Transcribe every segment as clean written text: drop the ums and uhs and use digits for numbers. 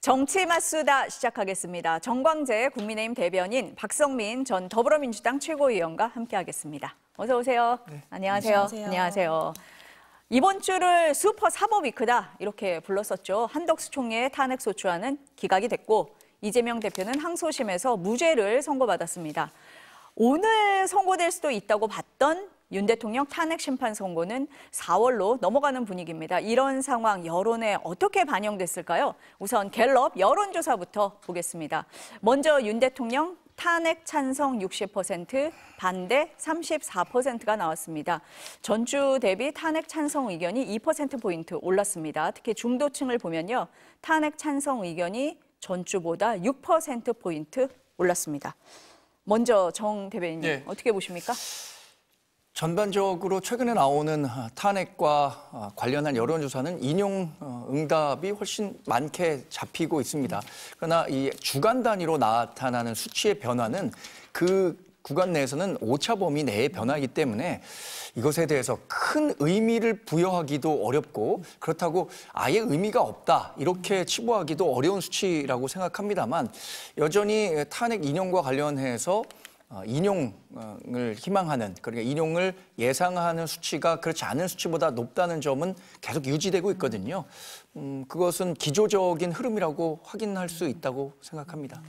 정치 맞수다 시작하겠습니다. 정광재 국민의힘 대변인, 박성민 전 더불어민주당 최고위원과 함께하겠습니다. 어서 오세요. 네. 안녕하세요. 안녕하세요. 이번 주를 슈퍼 사법위크다 이렇게 불렀었죠. 한덕수 총리의 탄핵 소추안은 기각이 됐고 이재명 대표는 항소심에서 무죄를 선고받았습니다. 오늘 선고될 수도 있다고 봤던 윤 대통령 탄핵 심판 선고는 4월로 넘어가는 분위기입니다. 이런 상황 여론에 어떻게 반영됐을까요? 우선 갤럽 여론조사부터 보겠습니다. 먼저 윤 대통령 탄핵 찬성 60%, 반대 34%가 나왔습니다. 전주 대비 탄핵 찬성 의견이 2%포인트 올랐습니다. 특히 중도층을 보면요. 탄핵 찬성 의견이 전주보다 6%포인트 올랐습니다. 먼저 정 대변인님, 어떻게 보십니까? 전반적으로 최근에 나오는 탄핵과 관련한 여론조사는 인용 응답이 훨씬 많게 잡히고 있습니다. 그러나 이 주간 단위로 나타나는 수치의 변화는 그 구간 내에서는 오차 범위 내의 변화이기 때문에 이것에 대해서 큰 의미를 부여하기도 어렵고 그렇다고 아예 의미가 없다 이렇게 치부하기도 어려운 수치라고 생각합니다만 여전히 탄핵 인용과 관련해서 인용을 희망하는, 그러니까 인용을 예상하는 수치가 그렇지 않은 수치보다 높다는 점은 계속 유지되고 있거든요. 그것은 기조적인 흐름이라고 확인할 수 있다고 생각합니다.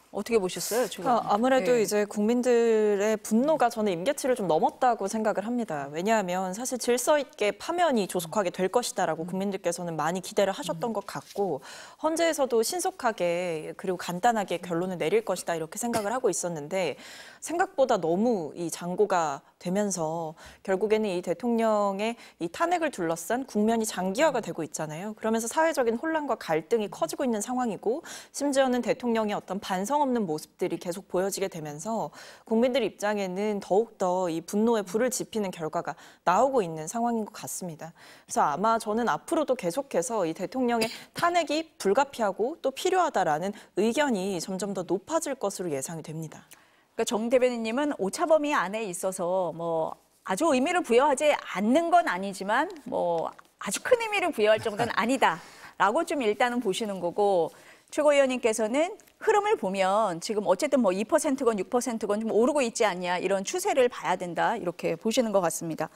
어떻게 보셨어요? 아무래도 이제 국민들의 분노가 저는 임계치를 좀 넘었다고 생각을 합니다. 왜냐하면 사실 질서 있게 파면이 조속하게 될 것이다라고 국민들께서는 많이 기대를 하셨던 것 같고 헌재에서도 신속하게 그리고 간단하게 결론을 내릴 것이다 이렇게 생각을 하고 있었는데 생각보다 너무 이 장고가 되면서 결국에는 이 대통령의 이 탄핵을 둘러싼 국면이 장기화가 되고 있잖아요. 그러면서 사회적인 혼란과 갈등이 커지고 있는 상황이고 심지어는 대통령의 어떤 반성 없는 모습들이 계속 보여지게 되면서 국민들 입장에는 더욱더 이 분노에 불을 지피는 결과가 나오고 있는 상황인 것 같습니다. 그래서 아마 저는 앞으로도 계속해서 이 대통령의 탄핵이 불가피하고 또 필요하다라는 의견이 점점 더 높아질 것으로 예상이 됩니다. 그러니까 정 대변인님은 오차범위 안에 있어서 뭐 아주 의미를 부여하지 않는 건 아니지만 뭐 아주 큰 의미를 부여할 정도는 아니다라고 좀 일단은 보시는 거고 최고위원님께서는 흐름을 보면 지금 어쨌든 뭐 2%건 6%건 좀 오르고 있지 않냐 이런 추세를 봐야 된다 이렇게 보시는 것 같습니다.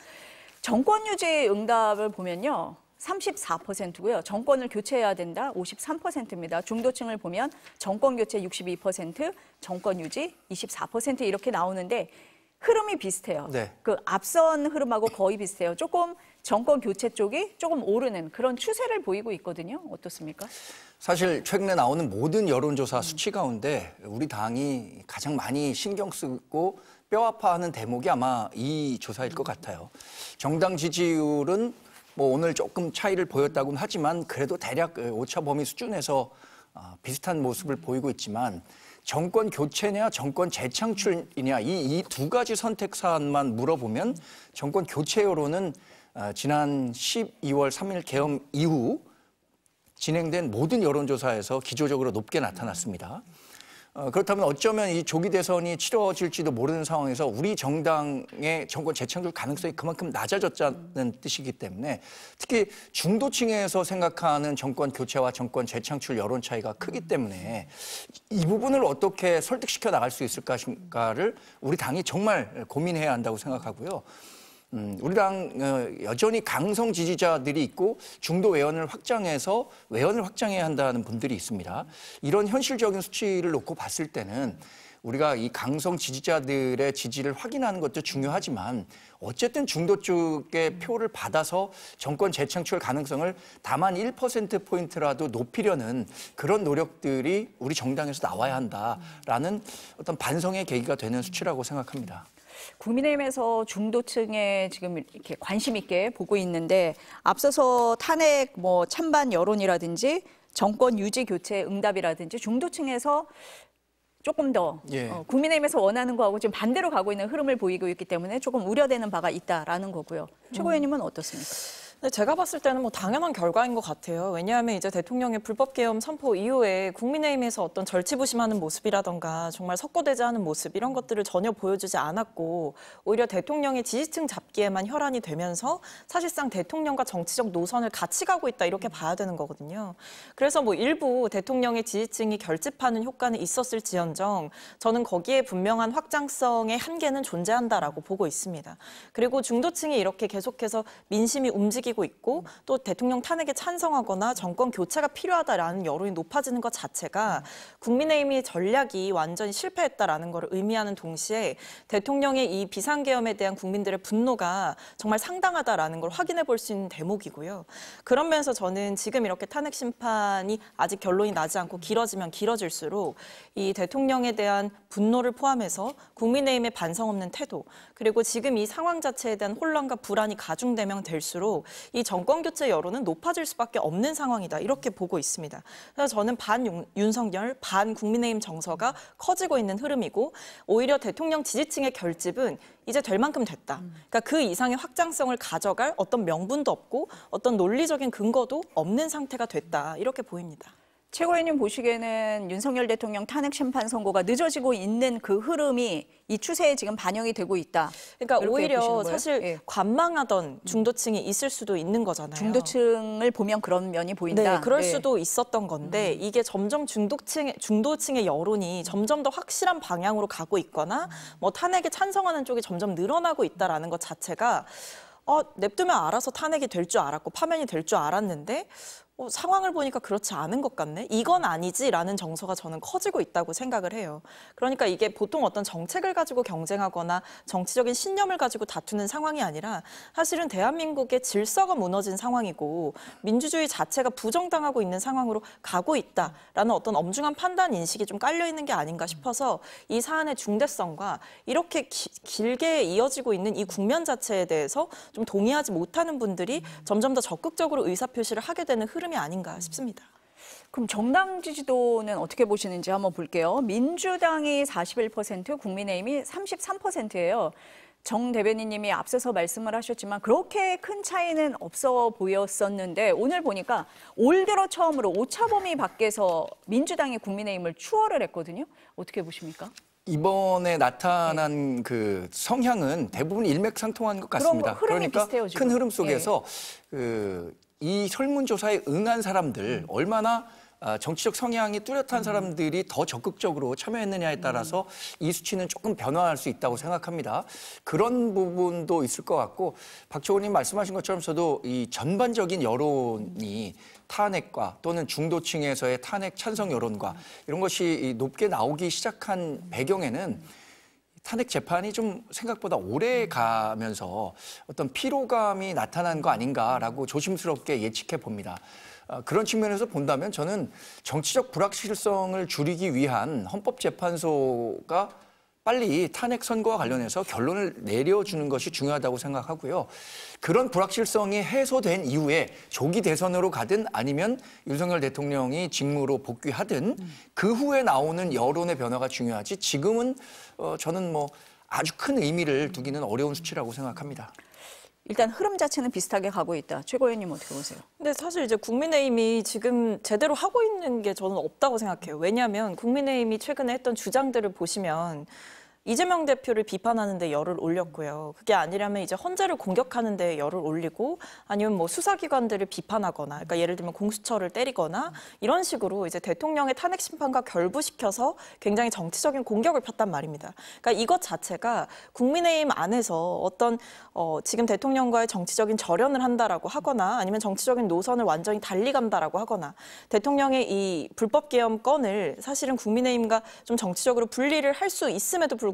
정권 유지 응답을 보면요. 34%고요. 정권을 교체해야 된다. 53%입니다. 중도층을 보면 정권 교체 62%, 정권 유지 24% 이렇게 나오는데 흐름이 비슷해요. 네. 그 앞선 흐름하고 거의 비슷해요. 조금 정권 교체 쪽이 조금 오르는 그런 추세를 보이고 있거든요. 어떻습니까? 사실 최근에 나오는 모든 여론조사 수치 가운데 우리 당이 가장 많이 신경 쓰고 뼈 아파하는 대목이 아마 이 조사일 것 같아요. 정당 지지율은 뭐 오늘 조금 차이를 보였다고는 하지만 그래도 대략 오차 범위 수준에서 비슷한 모습을 보이고 있지만 정권 교체냐 정권 재창출이냐 이 두 가지 선택 사안만 물어보면 정권 교체 여론은 지난 12월 3일 개엄 이후 진행된 모든 여론조사에서 기조적으로 높게 나타났습니다. 그렇다면 어쩌면 이 조기 대선이 치러질지도 모르는 상황에서 우리 정당의 정권 재창출 가능성이 그만큼 낮아졌다는 뜻이기 때문에 특히 중도층에서 생각하는 정권 교체와 정권 재창출 여론 차이가 크기 때문에 이 부분을 어떻게 설득시켜 나갈 수 있을까를 우리 당이 정말 고민해야 한다고 생각하고요. 우리 당 여전히 강성 지지자들이 있고 중도 외연을 확장해서 외연을 확장해야 한다는 분들이 있습니다. 이런 현실적인 수치를 놓고 봤을 때는 우리가 이 강성 지지자들의 지지를 확인하는 것도 중요하지만 어쨌든 중도 쪽의 표를 받아서 정권 재창출 가능성을 다만 1%포인트라도 높이려는 그런 노력들이 우리 정당에서 나와야 한다라는 어떤 반성의 계기가 되는 수치라고 생각합니다. 국민의힘에서 중도층에 지금 이렇게 관심 있게 보고 있는데 앞서서 탄핵 뭐 찬반 여론이라든지 정권 유지 교체 응답이라든지 중도층에서 조금 더 국민의힘에서 원하는 거하고 지금 반대로 가고 있는 흐름을 보이고 있기 때문에 조금 우려되는 바가 있다라는 거고요. 최 고위원님은 어떻습니까? 근데 제가 봤을 때는 뭐 당연한 결과인 것 같아요. 왜냐하면 이제 대통령의 불법 계엄 선포 이후에 국민의힘에서 어떤 절치부심하는 모습이라던가 정말 석고대죄하는 모습 이런 것들을 전혀 보여주지 않았고 오히려 대통령의 지지층 잡기에만 혈안이 되면서 사실상 대통령과 정치적 노선을 같이 가고 있다 이렇게 봐야 되는 거거든요. 그래서 뭐 일부 대통령의 지지층이 결집하는 효과는 있었을지언정 저는 거기에 분명한 확장성의 한계는 존재한다라고 보고 있습니다. 그리고 중도층이 이렇게 계속해서 민심이 움직이고 있고 또 대통령 탄핵에 찬성하거나 정권 교체가 필요하다라는 여론이 높아지는 것 자체가 국민의힘의 전략이 완전히 실패했다라는 걸 의미하는 동시에 대통령의 이 비상계엄에 대한 국민들의 분노가 정말 상당하다라는 걸 확인해 볼 수 있는 대목이고요. 그런 면에서 저는 지금 이렇게 탄핵 심판이 아직 결론이 나지 않고 길어지면 길어질수록 이 대통령에 대한 분노를 포함해서 국민의힘의 반성 없는 태도 그리고 지금 이 상황 자체에 대한 혼란과 불안이 가중되면 될수록 이 정권 교체 여론은 높아질 수밖에 없는 상황이다 이렇게 보고 있습니다. 그래서 저는 반 윤석열, 반 국민의힘 정서가 커지고 있는 흐름이고 오히려 대통령 지지층의 결집은 이제 될 만큼 됐다. 그러니까 그 이상의 확장성을 가져갈 어떤 명분도 없고 어떤 논리적인 근거도 없는 상태가 됐다 이렇게 보입니다. 최고위원님 보시기에는 윤석열 대통령 탄핵 심판 선고가 늦어지고 있는 그 흐름이 이 추세에 지금 반영이 되고 있다. 그러니까 오히려 사실 예. 관망하던 중도층이 있을 수도 있는 거잖아요. 중도층을 보면 그런 면이 보인다. 네, 그럴 네. 수도 있었던 건데 이게 점점 중도층의 여론이 점점 더 확실한 방향으로 가고 있거나 뭐 탄핵에 찬성하는 쪽이 점점 늘어나고 있다라는 것 자체가 냅두면 알아서 탄핵이 될 줄 알았고 파면이 될 줄 알았는데 상황을 보니까 그렇지 않은 것 같네. 이건 아니지라는 정서가 저는 커지고 있다고 생각을 해요. 그러니까 이게 보통 어떤 정책을 가지고 경쟁하거나 정치적인 신념을 가지고 다투는 상황이 아니라 사실은 대한민국의 질서가 무너진 상황이고 민주주의 자체가 부정당하고 있는 상황으로 가고 있다라는 어떤 엄중한 판단 인식이 좀 깔려 있는 게 아닌가 싶어서 이 사안의 중대성과 이렇게 길게 이어지고 있는 이 국면 자체에 대해서 좀 동의하지 못하는 분들이 점점 더 적극적으로 의사표시를 하게 되는 흐름이 아닌가 싶습니다. 그럼 정당 지지도는 어떻게 보시는지 한번 볼게요. 민주당이 41%, 국민의힘이 33%예요. 정 대변인님이 앞서서 말씀을 하셨지만 그렇게 큰 차이는 없어 보였었는데 오늘 보니까 올 들어 처음으로 오차범위 밖에서 민주당이 국민의힘을 추월을 했거든요. 어떻게 보십니까? 이번에 나타난 그 성향은 대부분 일맥상통한 것 같습니다. 흐름이 그러니까 비슷해요, 지금. 큰 흐름 속에서 이 설문조사에 응한 사람들 얼마나 정치적 성향이 뚜렷한 사람들이 더 적극적으로 참여했느냐에 따라서 이 수치는 조금 변화할 수 있다고 생각합니다. 그런 부분도 있을 것 같고 박초원님 말씀하신 것처럼 저도 이 전반적인 여론이 탄핵과 또는 중도층에서의 탄핵 찬성 여론과 이런 것이 높게 나오기 시작한 배경에는 탄핵 재판이 좀 생각보다 오래 가면서 어떤 피로감이 나타난 거 아닌가라고 조심스럽게 예측해 봅니다. 그런 측면에서 본다면 저는 정치적 불확실성을 줄이기 위한 헌법재판소가 빨리 탄핵 선고와 관련해서 결론을 내려주는 것이 중요하다고 생각하고요. 그런 불확실성이 해소된 이후에 조기 대선으로 가든 아니면 윤석열 대통령이 직무로 복귀하든 그 후에 나오는 여론의 변화가 중요하지 지금은 저는 뭐 아주 큰 의미를 두기는 어려운 수치라고 생각합니다. 일단 흐름 자체는 비슷하게 가고 있다. 최고위원님 어떻게 보세요? 근데 사실 이제 국민의힘이 지금 제대로 하고 있는 게 저는 없다고 생각해요. 왜냐하면 국민의힘이 최근에 했던 주장들을 보시면 이재명 대표를 비판하는 데 열을 올렸고요. 그게 아니라면 이제 헌재를 공격하는 데 열을 올리고 아니면 뭐 수사기관들을 비판하거나 그러니까 예를 들면 공수처를 때리거나 이런 식으로 이제 대통령의 탄핵 심판과 결부시켜서 굉장히 정치적인 공격을 폈단 말입니다. 그러니까 이것 자체가 국민의힘 안에서 어떤 지금 대통령과의 정치적인 절연을 한다라고 하거나 아니면 정치적인 노선을 완전히 달리 간다라고 하거나 대통령의 이 불법 계엄 건을 사실은 국민의힘과 좀 정치적으로 분리를 할 수 있음에도 불구하고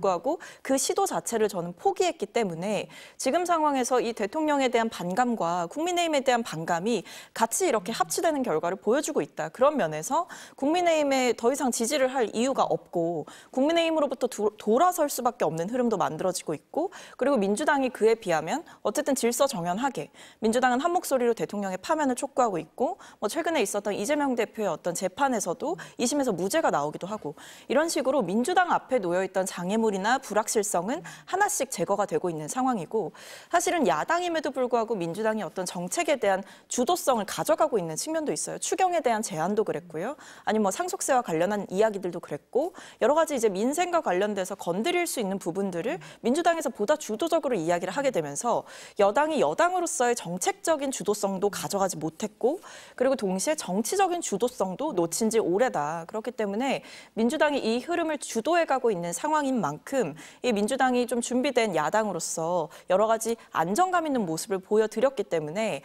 그 시도 자체를 저는 포기했기 때문에 지금 상황에서 이 대통령에 대한 반감과 국민의힘에 대한 반감이 같이 이렇게 합치되는 결과를 보여주고 있다. 그런 면에서 국민의힘에 더 이상 지지를 할 이유가 없고 국민의힘으로부터 돌아설 수밖에 없는 흐름도 만들어지고 있고 그리고 민주당이 그에 비하면 어쨌든 질서 정연하게 민주당은 한 목소리로 대통령의 파면을 촉구하고 있고 뭐 최근에 있었던 이재명 대표의 어떤 재판에서도 2심에서 무죄가 나오기도 하고 이런 식으로 민주당 앞에 놓여있던 장애물 내용물이나 불확실성은 하나씩 제거가 되고 있는 상황이고 사실은 야당임에도 불구하고 민주당이 어떤 정책에 대한 주도성을 가져가고 있는 측면도 있어요. 추경에 대한 제안도 그랬고요. 아니면 뭐 상속세와 관련한 이야기들도 그랬고 여러 가지 이제 민생과 관련돼서 건드릴 수 있는 부분들을 민주당에서 보다 주도적으로 이야기를 하게 되면서 여당이 여당으로서의 정책적인 주도성도 가져가지 못했고 그리고 동시에 정치적인 주도성도 놓친 지 오래다. 그렇기 때문에 민주당이 이 흐름을 주도해가고 있는 상황인 만큼 이 민주당이 좀 준비된 야당으로서 여러 가지 안정감 있는 모습을 보여드렸기 때문에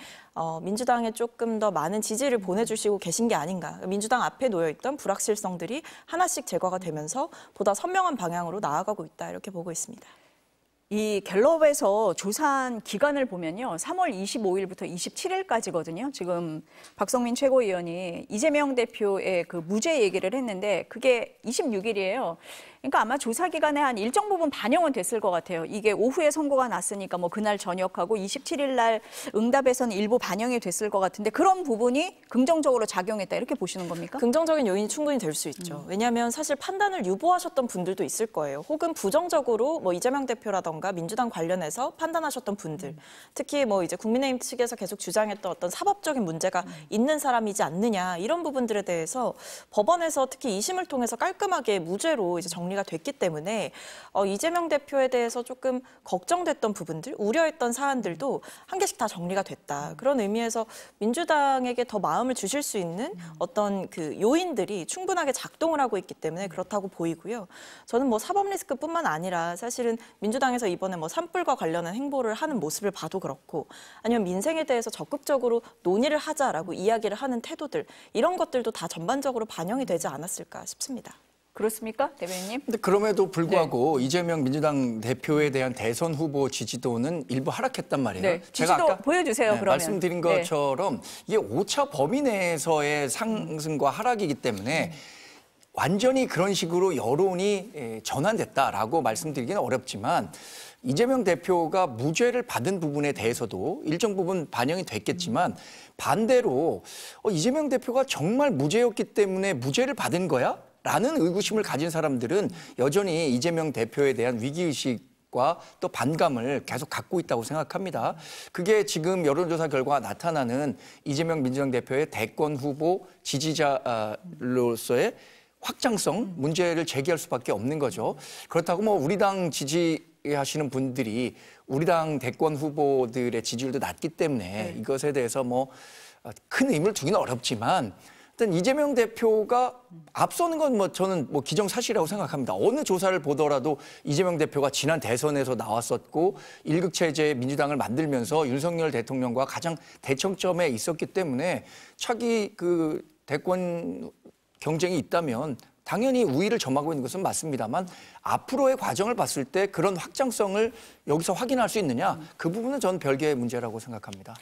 민주당에 조금 더 많은 지지를 보내주시고 계신 게 아닌가. 민주당 앞에 놓여있던 불확실성들이 하나씩 제거가 되면서 보다 선명한 방향으로 나아가고 있다. 이렇게 보고 있습니다. 이 갤럽에서 조사한 기간을 보면요. 3월 25일부터 27일까지거든요. 지금 박성민 최고위원이 이재명 대표의 그 무죄 얘기를 했는데 그게 26일이에요. 그러니까 아마 조사 기간에 한 일정 부분 반영은 됐을 것 같아요. 이게 오후에 선고가 났으니까 뭐 그날 저녁하고 27일 날 응답에서는 일부 반영이 됐을 것 같은데 그런 부분이 긍정적으로 작용했다 이렇게 보시는 겁니까? 긍정적인 요인이 충분히 될 수 있죠. 왜냐하면 사실 판단을 유보하셨던 분들도 있을 거예요. 혹은 부정적으로 뭐 이재명 대표라던가 민주당 관련해서 판단하셨던 분들, 특히 뭐 이제 국민의힘 측에서 계속 주장했던 어떤 사법적인 문제가 있는 사람이지 않느냐 이런 부분들에 대해서 법원에서 특히 2심을 통해서 깔끔하게 무죄로 이제 정리가 됐기 때문에 이재명 대표에 대해서 조금 걱정됐던 부분들, 우려했던 사안들도 한 개씩 다 정리가 됐다. 그런 의미에서 민주당에게 더 마음을 주실 수 있는 어떤 그 요인들이 충분하게 작동을 하고 있기 때문에 그렇다고 보이고요. 저는 뭐 사법 리스크뿐만 아니라 사실은 민주당에서 이번에 뭐 산불과 관련한 행보를 하는 모습을 봐도 그렇고 아니면 민생에 대해서 적극적으로 논의를 하자라고 이야기를 하는 태도들 이런 것들도 다 전반적으로 반영이 되지 않았을까 싶습니다. 그렇습니까, 대변인님? 근데 그럼에도 불구하고 이재명 민주당 대표에 대한 대선 후보 지지도는 일부 하락했단 말이에요. 네, 지지도 보여주세요, 그러면. 말씀드린 것처럼 이게 오차 범위 내에서의 상승과 하락이기 때문에 완전히 그런 식으로 여론이 전환됐다라고 말씀드리기는 어렵지만 이재명 대표가 무죄를 받은 부분에 대해서도 일정 부분 반영이 됐겠지만 반대로 이재명 대표가 정말 무죄였기 때문에 무죄를 받은 거야? 라는 의구심을 가진 사람들은 여전히 이재명 대표에 대한 위기의식과 또 반감을 계속 갖고 있다고 생각합니다. 그게 지금 여론조사 결과가 나타나는 이재명 민주당 대표의 대권 후보 지지자로서의 확장성 문제를 제기할 수밖에 없는 거죠. 그렇다고 뭐 우리 당 지지하시는 분들이 우리 당 대권 후보들의 지지율도 낮기 때문에 이것에 대해서 뭐 큰 의미를 두기는 어렵지만 일단 이재명 대표가 앞서는 건 뭐 저는 뭐 기정사실이라고 생각합니다. 어느 조사를 보더라도 이재명 대표가 지난 대선에서 나왔었고 일극체제 민주당을 만들면서 윤석열 대통령과 가장 대척점에 있었기 때문에 차기 그 대권 경쟁이 있다면 당연히 우위를 점하고 있는 것은 맞습니다만 앞으로의 과정을 봤을 때 그런 확장성을 여기서 확인할 수 있느냐 그 부분은 저는 별개의 문제라고 생각합니다.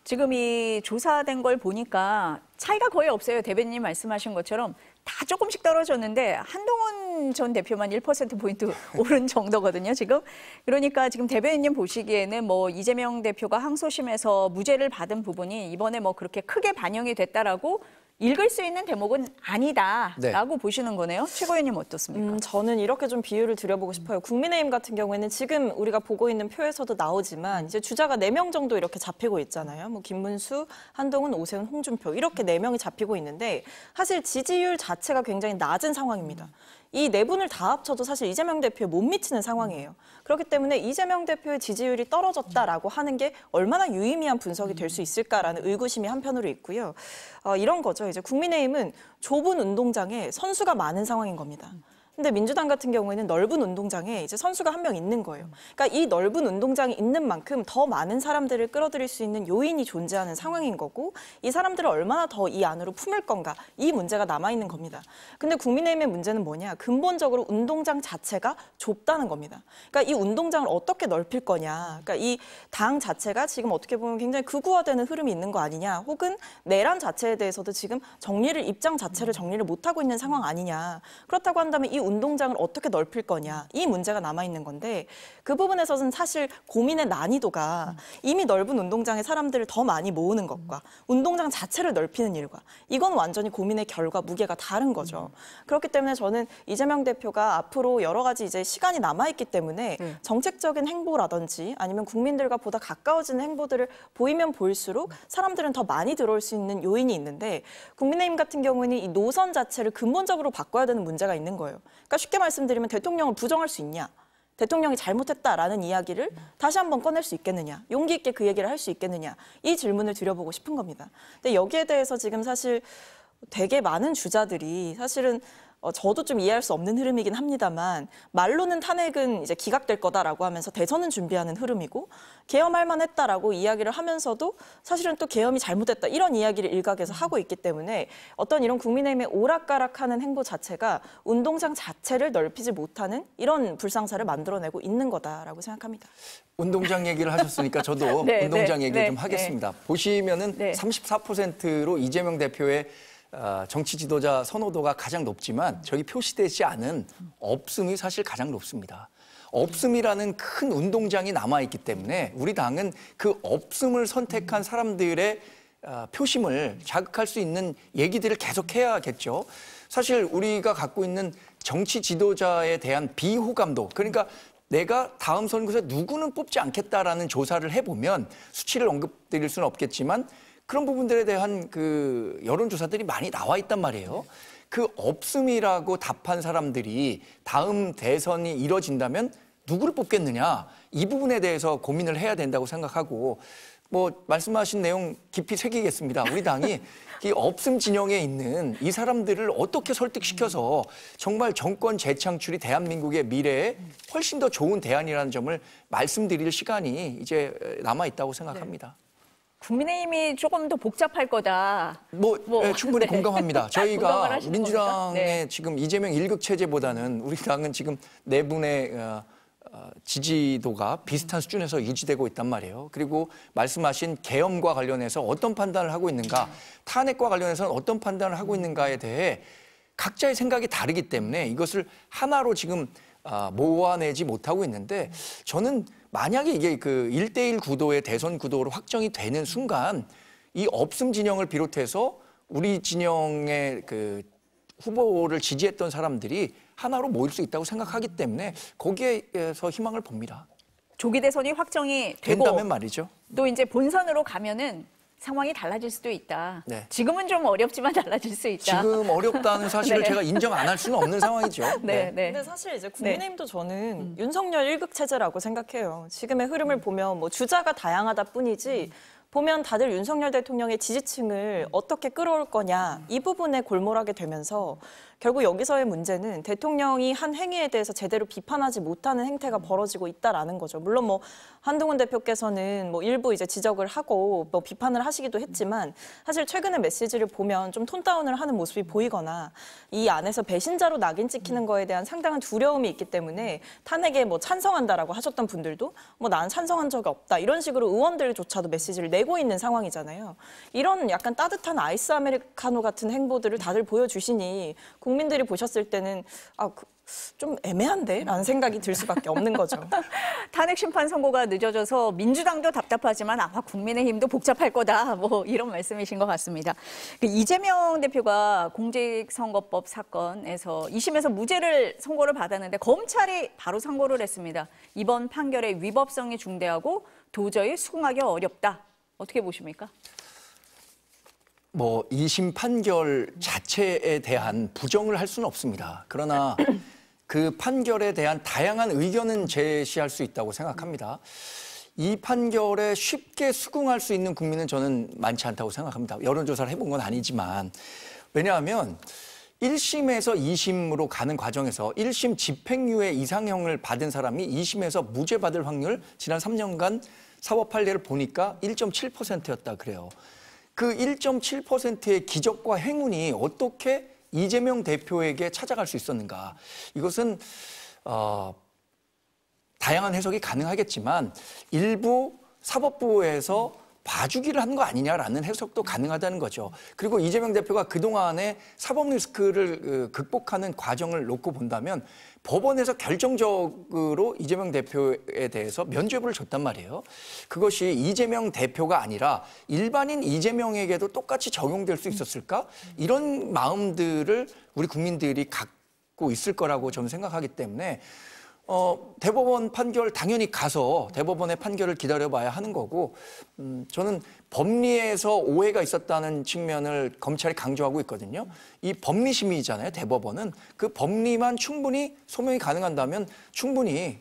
지금 이 조사된 걸 보니까 차이가 거의 없어요. 대변인님 말씀하신 것처럼 다 조금씩 떨어졌는데 한동훈 전 대표만 1%포인트 오른 정도거든요, 지금. 그러니까 지금 대변인님 보시기에는 뭐 이재명 대표가 항소심에서 무죄를 받은 부분이 이번에 뭐 그렇게 크게 반영이 됐다라고 읽을 수 있는 대목은 아니다라고 보시는 거네요. 최고위원님 어떻습니까? 저는 이렇게 좀 비유를 드려보고 싶어요. 국민의힘 같은 경우에는 지금 우리가 보고 있는 표에서도 나오지만 이제 주자가 4명 정도 이렇게 잡히고 있잖아요. 뭐 김문수, 한동훈, 오세훈, 홍준표 이렇게 4명이 잡히고 있는데 사실 지지율 자체가 굉장히 낮은 상황입니다. 이 4분을 다 합쳐도 사실 이재명 대표에 못 미치는 상황이에요. 그렇기 때문에 이재명 대표의 지지율이 떨어졌다라고 하는 게 얼마나 유의미한 분석이 될 수 있을까라는 의구심이 한편으로 있고요. 이런 거죠. 이제 국민의힘은 좁은 운동장에 선수가 많은 상황인 겁니다. 근데 민주당 같은 경우에는 넓은 운동장에 이제 선수가 한 명 있는 거예요. 그러니까 이 넓은 운동장이 있는 만큼 더 많은 사람들을 끌어들일 수 있는 요인이 존재하는 상황인 거고 이 사람들을 얼마나 더 이 안으로 품을 건가 이 문제가 남아있는 겁니다. 근데 국민의힘의 문제는 뭐냐? 근본적으로 운동장 자체가 좁다는 겁니다. 그러니까 이 운동장을 어떻게 넓힐 거냐? 그러니까 이 당 자체가 지금 어떻게 보면 굉장히 극우화되는 흐름이 있는 거 아니냐? 혹은 내란 자체에 대해서도 지금 입장 자체를 정리를 못하고 있는 상황 아니냐? 그렇다고 한다면 이 운동장을 어떻게 넓힐 거냐 이 문제가 남아있는 건데 그 부분에서는 사실 고민의 난이도가 이미 넓은 운동장에 사람들을 더 많이 모으는 것과 운동장 자체를 넓히는 일과 이건 완전히 고민의 결과 무게가 다른 거죠. 그렇기 때문에 저는 이재명 대표가 앞으로 여러 가지 이제 시간이 남아있기 때문에 정책적인 행보라든지 아니면 국민들과 보다 가까워지는 행보들을 보이면 보일수록 사람들은 더 많이 들어올 수 있는 요인이 있는데 국민의힘 같은 경우는 이 노선 자체를 근본적으로 바꿔야 되는 문제가 있는 거예요. 그러니까 쉽게 말씀드리면 대통령을 부정할 수 있냐? 대통령이 잘못했다라는 이야기를 다시 한번 꺼낼 수 있겠느냐? 용기 있게 그 얘기를 할 수 있겠느냐? 이 질문을 드려보고 싶은 겁니다. 근데 여기에 대해서 지금 사실 되게 많은 주자들이 사실은 저도 좀 이해할 수 없는 흐름이긴 합니다만 말로는 탄핵은 이제 기각될 거다라고 하면서 대선은 준비하는 흐름이고 계엄할 만했다라고 이야기를 하면서도 사실은 또 계엄이 잘못됐다 이런 이야기를 일각에서 하고 있기 때문에 어떤 이런 국민의힘의 오락가락하는 행보 자체가 운동장 자체를 넓히지 못하는 이런 불상사를 만들어내고 있는 거다라고 생각합니다. 운동장 얘기를 하셨으니까 저도 네, 운동장 네, 얘기를 네, 좀 하겠습니다. 보시면은 네. 34%로 이재명 대표의 정치 지도자 선호도가 가장 높지만 저기 표시되지 않은 없음이 사실 가장 높습니다. 없음이라는 큰 운동장이 남아있기 때문에 우리 당은 그 없음을 선택한 사람들의 표심을 자극할 수 있는 얘기들을 계속해야겠죠. 사실 우리가 갖고 있는 정치 지도자에 대한 비호감도, 그러니까 내가 다음 선거에서 누구는 뽑지 않겠다라는 조사를 해보면 수치를 언급드릴 수는 없겠지만 그런 부분들에 대한 그 여론조사들이 많이 나와 있단 말이에요. 그 없음이라고 답한 사람들이 다음 대선이 이뤄진다면 누구를 뽑겠느냐, 이 부분에 대해서 고민을 해야 된다고 생각하고, 뭐 말씀하신 내용 깊이 새기겠습니다. 우리 당이 이 없음 진영에 있는 이 사람들을 어떻게 설득시켜서 정말 정권 재창출이 대한민국의 미래에 훨씬 더 좋은 대안이라는 점을 말씀드릴 시간이 이제 남아 있다고 생각합니다. 국민의힘이 조금 더 복잡할 거다. 네, 충분히 네. 공감합니다. 공감을 저희가 하시는 민주당의 겁니까? 네. 지금 이재명 1급 체제보다는 우리 당은 지금 내분의 지지도가 비슷한 수준에서 유지되고 있단 말이에요. 그리고 말씀하신 계엄과 관련해서 어떤 판단을 하고 있는가, 탄핵과 관련해서는 어떤 판단을 하고 있는가에 대해 각자의 생각이 다르기 때문에 이것을 하나로 지금 모아내지 못하고 있는데, 저는 만약에 이게 그 1대1 구도의 대선 구도로 확정이 되는 순간 이 없음 진영을 비롯해서 우리 진영의 그 후보를 지지했던 사람들이 하나로 모일 수 있다고 생각하기 때문에 거기에서 희망을 봅니다. 조기 대선이 확정이 되고 된다면 말이죠. 또 이제 본선으로 가면은 상황이 달라질 수도 있다. 네. 지금은 좀 어렵지만 달라질 수 있다. 지금 어렵다는 사실을 네. 제가 인정 안 할 수는 없는 상황이죠. 네, 네. 근데 사실 이제 국민의힘도 저는 윤석열 1급 체제라고 생각해요. 지금의 흐름을 보면 뭐 주자가 다양하다 뿐이지 보면 다들 윤석열 대통령의 지지층을 어떻게 끌어올 거냐 이 부분에 골몰하게 되면서 결국 여기서의 문제는 대통령이 한 행위에 대해서 제대로 비판하지 못하는 행태가 벌어지고 있다라는 거죠. 물론 뭐 한동훈 대표께서는 뭐 일부 이제 지적을 하고 뭐 비판을 하시기도 했지만 사실 최근의 메시지를 보면 좀 톤 다운을 하는 모습이 보이거나 이 안에서 배신자로 낙인 찍히는 거에 대한 상당한 두려움이 있기 때문에 탄핵에 뭐 찬성한다라고 하셨던 분들도 뭐 난 찬성한 적이 없다 이런 식으로 의원들조차도 메시지를 내고 있는 상황이잖아요. 이런 약간 따뜻한 아이스 아메리카노 같은 행보들을 다들 보여주시니 국민들이 보셨을 때는 좀 애매한데? 라는 생각이 들 수밖에 없는 거죠. 탄핵 심판 선고가 늦어져서 민주당도 답답하지만 아마 국민의힘도 복잡할 거다. 뭐 이런 말씀이신 것 같습니다. 이재명 대표가 공직선거법 사건에서 2심에서 무죄를 선고를 받았는데 검찰이 바로 선고를 했습니다. 이번 판결의 위법성이 중대하고 도저히 수긍하기 어렵다. 어떻게 보십니까? 뭐 2심 판결 자체에 대한 부정을 할 수는 없습니다. 그러나 그 판결에 대한 다양한 의견은 제시할 수 있다고 생각합니다. 이 판결에 쉽게 수긍할 수 있는 국민은 저는 많지 않다고 생각합니다. 여론조사를 해본 건 아니지만. 왜냐하면 1심에서 2심으로 가는 과정에서 1심 집행유예 이상형을 받은 사람이 2심에서 무죄 받을 확률 지난 3년간 사법 판례를 보니까 1.7%였다 그래요. 그 1.7%의 기적과 행운이 어떻게 이재명 대표에게 찾아갈 수 있었는가. 이것은 다양한 해석이 가능하겠지만 일부 사법부에서 봐주기를 한 거 아니냐라는 해석도 가능하다는 거죠. 그리고 이재명 대표가 그동안의 사법 리스크를 극복하는 과정을 놓고 본다면 법원에서 결정적으로 이재명 대표에 대해서 면죄부를 줬단 말이에요. 그것이 이재명 대표가 아니라 일반인 이재명에게도 똑같이 적용될 수 있었을까? 이런 마음들을 우리 국민들이 갖고 있을 거라고 저는 생각하기 때문에 대법원 판결 당연히 가서 대법원의 판결을 기다려봐야 하는 거고 저는 법리에서 오해가 있었다는 측면을 검찰이 강조하고 있거든요. 이 법리심의잖아요. 대법원은 그 법리만 충분히 소명이 가능한다면 충분히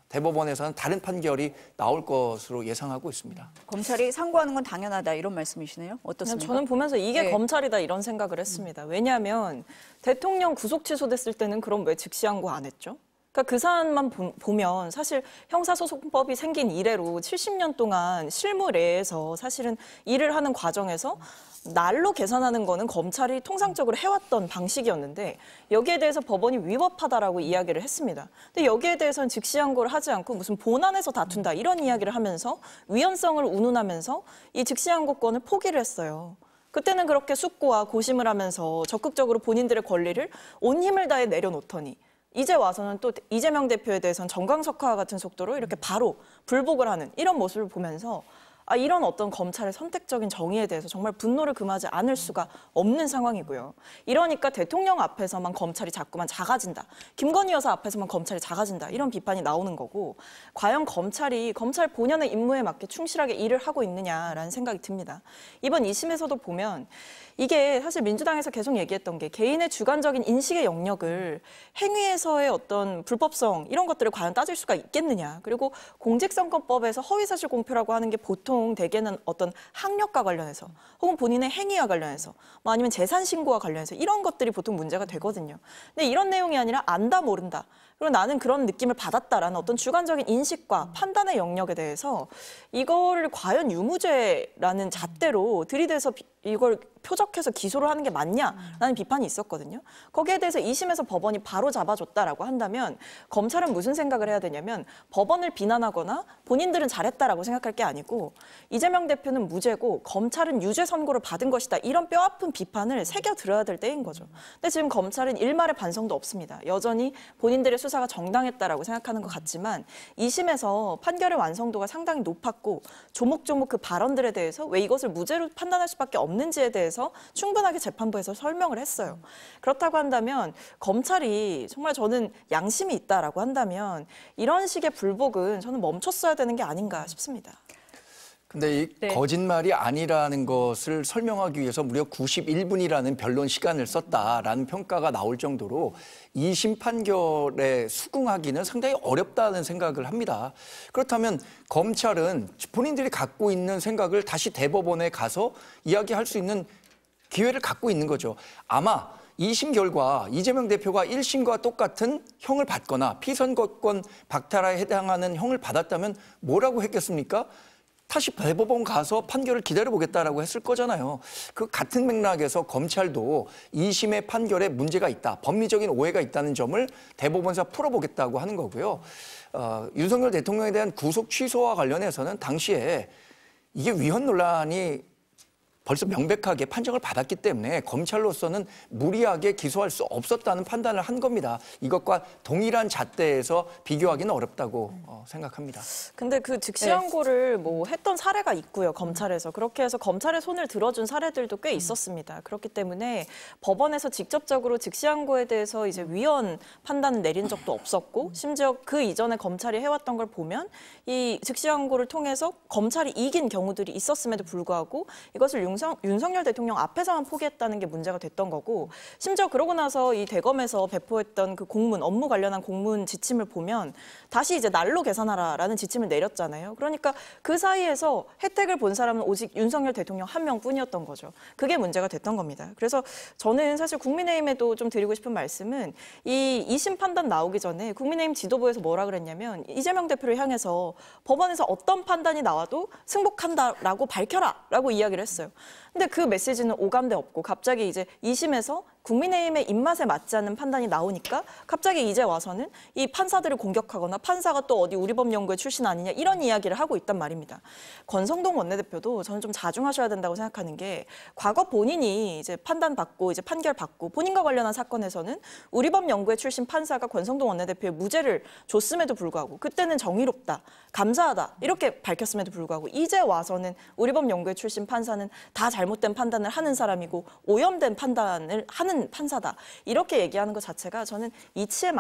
대법원에서는 다른 판결이 나올 것으로 예상하고 있습니다. 검찰이 상고하는 건 당연하다 이런 말씀이시네요. 어떻습니까? 저는 보면서 이게 네. 검찰이다 이런 생각을 했습니다. 왜냐하면 대통령 구속 취소됐을 때는 그럼 왜 즉시항고 안 했죠? 그러니까 그 사안만 보면 사실 형사소송법이 생긴 이래로 70년 동안 실무례에서 사실은 일을 하는 과정에서 날로 계산하는 거는 검찰이 통상적으로 해왔던 방식이었는데 여기에 대해서 법원이 위법하다라고 이야기를 했습니다. 근데 여기에 대해서는 즉시항고를 하지 않고 무슨 본안에서 다툰다 이런 이야기를 하면서 위헌성을 운운하면서 이 즉시항고권을 포기를 했어요. 그때는 그렇게 숙고와 고심을 하면서 적극적으로 본인들의 권리를 온 힘을 다해 내려놓더니 이제 와서는 또 이재명 대표에 대해서는 정광석화와 같은 속도로 이렇게 바로 불복을 하는 이런 모습을 보면서 이런 어떤 검찰의 선택적인 정의에 대해서 정말 분노를 금하지 않을 수가 없는 상황이고요. 이러니까 대통령 앞에서만 검찰이 자꾸만 작아진다. 김건희 여사 앞에서만 검찰이 작아진다. 이런 비판이 나오는 거고 과연 검찰이 검찰 본연의 임무에 맞게 충실하게 일을 하고 있느냐라는 생각이 듭니다. 이번 2심에서도 보면 이게 사실 민주당에서 계속 얘기했던 게 개인의 주관적인 인식의 영역을 행위에서의 어떤 불법성 이런 것들을 과연 따질 수가 있겠느냐. 그리고 공직선거법에서 허위사실 공표라고 하는 게 보통 대개는 어떤 학력과 관련해서 혹은 본인의 행위와 관련해서 뭐 아니면 재산 신고와 관련해서 이런 것들이 보통 문제가 되거든요. 근데 이런 내용이 아니라 안다 모른다. 그리고 나는 그런 느낌을 받았다라는 어떤 주관적인 인식과 판단의 영역에 대해서 이걸 과연 유무죄라는 잣대로 들이대서 이걸 표적해서 기소를 하는 게 맞냐라는 비판이 있었거든요. 거기에 대해서 2심에서 법원이 바로 잡아줬다라고 한다면 검찰은 무슨 생각을 해야 되냐면 법원을 비난하거나 본인들은 잘했다라고 생각할 게 아니고 이재명 대표는 무죄고 검찰은 유죄 선고를 받은 것이다. 이런 뼈아픈 비판을 새겨 들어야 될 때인 거죠. 근데 지금 검찰은 일말의 반성도 없습니다. 여전히 본인들의 수사가 정당했다라고 생각하는 것 같지만 2심에서 판결의 완성도가 상당히 높았고 조목조목 그 발언들에 대해서 왜 이것을 무죄로 판단할 수밖에 없는지에 대해서 충분하게 재판부에서 설명을 했어요. 그렇다고 한다면 검찰이 정말 저는 양심이 있다라고 한다면 이런 식의 불복은 저는 멈췄어야 되는 게 아닌가 싶습니다. 근데 이 네. 거짓말이 아니라는 것을 설명하기 위해서 무려 91분이라는 변론 시간을 썼다라는 평가가 나올 정도로 2심 판결에 수긍하기는 상당히 어렵다는 생각을 합니다. 그렇다면 검찰은 본인들이 갖고 있는 생각을 다시 대법원에 가서 이야기할 수 있는 기회를 갖고 있는 거죠. 아마 2심 결과 이재명 대표가 1심과 똑같은 형을 받거나 피선거권 박탈에 해당하는 형을 받았다면 뭐라고 했겠습니까? 다시 대법원 가서 판결을 기다려보겠다라고 했을 거잖아요. 그 같은 맥락에서 검찰도 2심의 판결에 문제가 있다, 법리적인 오해가 있다는 점을 대법원에서 풀어보겠다고 하는 거고요. 윤석열 대통령에 대한 구속 취소와 관련해서는 당시에 이게 위헌 논란이 벌써 명백하게 판정을 받았기 때문에 검찰로서는 무리하게 기소할 수 없었다는 판단을 한 겁니다. 이것과 동일한 잣대에서 비교하기는 어렵다고 생각합니다. 근데 그 즉시항고를 뭐 했던 사례가 있고요, 검찰에서. 그렇게 해서 검찰의 손을 들어준 사례들도 꽤 있었습니다. 그렇기 때문에 법원에서 직접적으로 즉시항고에 대해서 이제 위헌 판단을 내린 적도 없었고, 심지어 그 이전에 검찰이 해왔던 걸 보면 이 즉시항고를 통해서 검찰이 이긴 경우들이 있었음에도 불구하고 이것을 윤석열 대통령 앞에서만 포기했다는 게 문제가 됐던 거고, 심지어 그러고 나서 이 대검에서 배포했던 그 공문, 업무 관련한 공문 지침을 보면 다시 이제 날로 계산하라라는 지침을 내렸잖아요. 그러니까 그 사이에서 혜택을 본 사람은 오직 윤석열 대통령 한 명뿐이었던 거죠. 그게 문제가 됐던 겁니다. 그래서 저는 사실 국민의힘에도 좀 드리고 싶은 말씀은 이 2심 판단 나오기 전에 국민의힘 지도부에서 뭐라 그랬냐면 이재명 대표를 향해서 법원에서 어떤 판단이 나와도 승복한다라고 밝혀라라고 이야기를 했어요. 근데 그 메시지는 오감돼 없고 갑자기 이제 2심에서 국민의힘의 입맛에 맞지 않는 판단이 나오니까 갑자기 이제 와서는 이 판사들을 공격하거나 판사가 또 어디 우리법연구회 출신 아니냐 이런 이야기를 하고 있단 말입니다. 권성동 원내대표도 저는 좀 자중하셔야 된다고 생각하는 게 과거 본인이 이제 판단받고 이제 판결받고 본인과 관련한 사건에서는 우리법연구회 출신 판사가 권성동 원내대표의 무죄를 줬음에도 불구하고 그때는 정의롭다, 감사하다 이렇게 밝혔음에도 불구하고 이제 와서는 우리법연구회 출신 판사는 다 잘못된 판단을 하는 사람이고 오염된 판단을 하는 판사다 이렇게 얘기하는 것 자체가 저는 이치에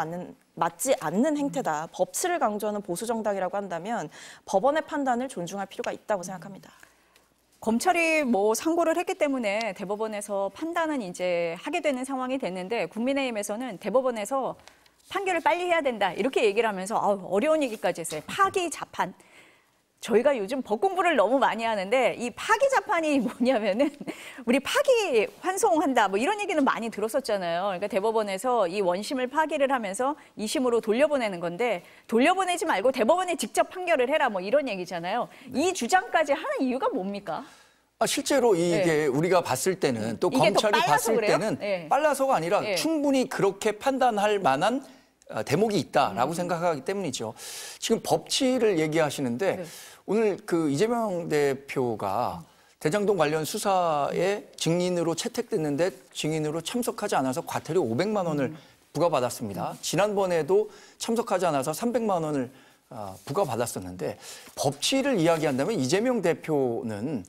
맞지 않는 행태다. 법치를 강조하는 보수 정당이라고 한다면 법원의 판단을 존중할 필요가 있다고 생각합니다. 검찰이 뭐 상고를 했기 때문에 대법원에서 판단은 이제 하게 되는 상황이 됐는데 국민의힘에서는 대법원에서 판결을 빨리 해야 된다 이렇게 얘기를 하면서 어려운 얘기까지 했어요. 파기 자판. 저희가 요즘 법 공부를 너무 많이 하는데 이 파기 자판이 뭐냐면은 우리 파기 환송한다 뭐 이런 얘기는 많이 들었었잖아요. 그러니까 대법원에서 이 원심을 파기를 하면서 2심으로 돌려보내는 건데 돌려보내지 말고 대법원에 직접 판결을 해라 뭐 이런 얘기잖아요. 이 주장까지 하는 이유가 뭡니까? 실제로 이게 네. 우리가 봤을 때는 또 이게 더 검찰이 빨라서 봤을 그래요? 때는 네. 빨라서가 아니라 네. 충분히 그렇게 판단할 만한 대목이 있다라고 생각하기 때문이죠. 지금 법치를 얘기하시는데 네. 오늘 그 이재명 대표가 대장동 관련 수사에 증인으로 채택됐는데 증인으로 참석하지 않아서 과태료 500만 원을 부과받았습니다. 지난번에도 참석하지 않아서 300만 원을 부과받았었는데 법치를 이야기한다면 이재명 대표는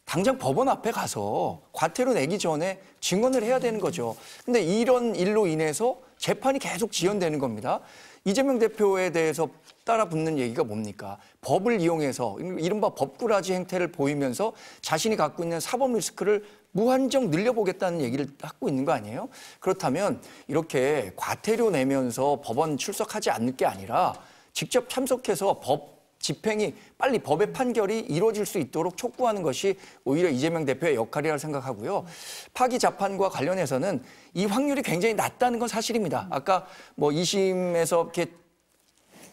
당장 법원 앞에 가서 과태료 내기 전에 증언을 해야 되는 거죠. 근데 이런 일로 인해서 재판이 계속 지연되는 겁니다. 이재명 대표에 대해서 따라붙는 얘기가 뭡니까? 법을 이용해서 이른바 법꾸라지 행태를 보이면서 자신이 갖고 있는 사법 리스크를 무한정 늘려보겠다는 얘기를 하고 있는 거 아니에요? 그렇다면 이렇게 과태료 내면서 법원 출석하지 않을 게 아니라 직접 참석해서 법 집행이 빨리 법의 판결이 이루어질 수 있도록 촉구하는 것이 오히려 이재명 대표의 역할이라고 생각하고요. 파기 자판과 관련해서는 이 확률이 굉장히 낮다는 건 사실입니다. 아까 뭐 2심에서 이렇게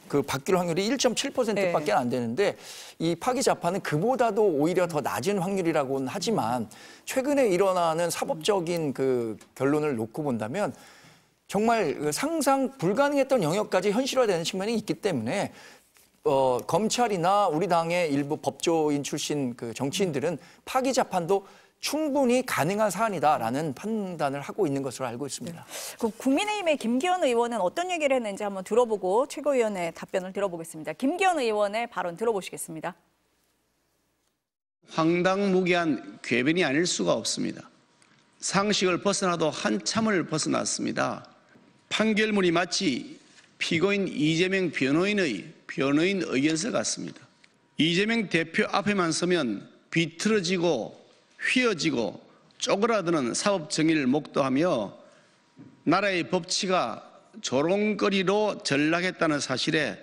그 바뀔 확률이 1.7%밖에 안 되는데 이 파기 자판은 그보다도 오히려 더 낮은 확률이라고는 하지만 최근에 일어나는 사법적인 그 결론을 놓고 본다면 정말 상상 불가능했던 영역까지 현실화되는 측면이 있기 때문에 검찰이나 우리 당의 일부 법조인 출신 그 정치인들은 파기 자판도 충분히 가능한 사안이다라는 판단을 하고 있는 것으로 알고 있습니다. 그 국민의힘의 김기현 의원은 어떤 얘기를 했는지 한번 들어보고 최고위원의 답변을 들어보겠습니다. 김기현 의원의 발언 들어보시겠습니다. 황당무계한 궤변이 아닐 수가 없습니다. 상식을 벗어나도 한참을 벗어났습니다. 판결문이 마치 피고인 이재명 변호인 의견서 같습니다. 이재명 대표 앞에만 서면 비틀어지고 휘어지고 쪼그라드는 사법 정의를 목도하며 나라의 법치가 조롱거리로 전락했다는 사실에